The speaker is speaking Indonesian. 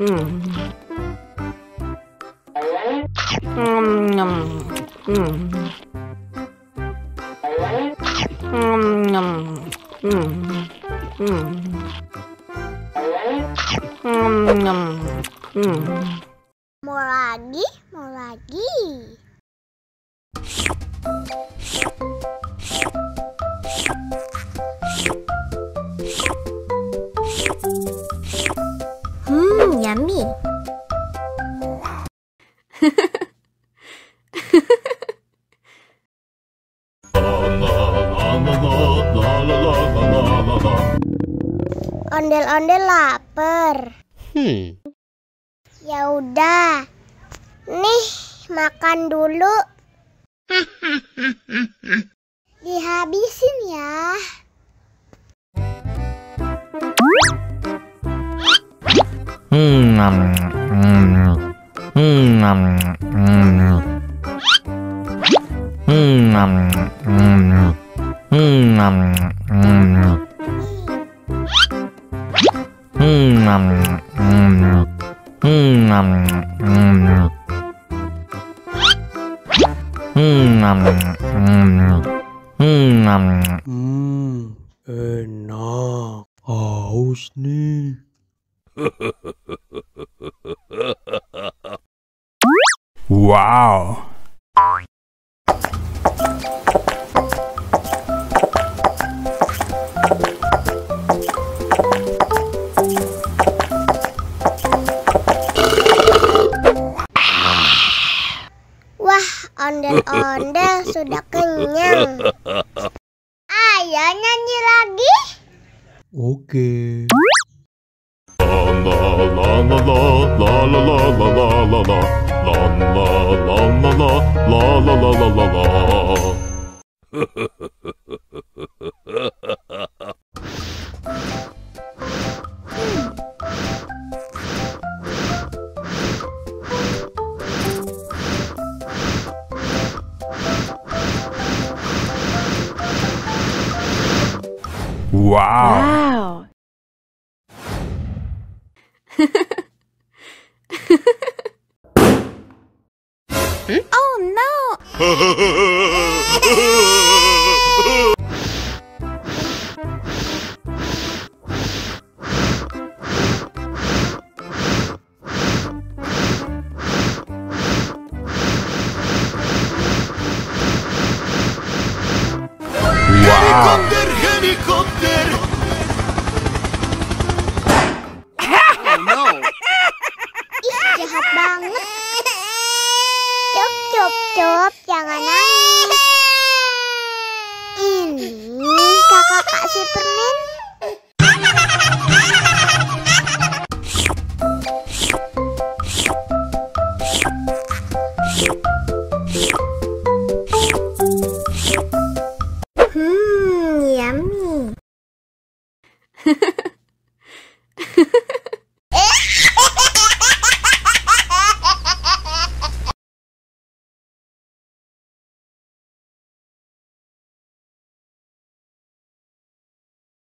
Mau lagi, mau lagi. Yummy. Ondel-ondel lapar. Ya udah. Nih, makan dulu. Dihabisin ya. Enak. Haus nih. Wow. Wah, ondel-ondel sudah kenyang. Ayo nyanyi lagi. Oke. Wow. Oh no. Wow. Helikopter. Ih, jahat banget. Cup, jangan nangis. Ini kakak Kak Superman.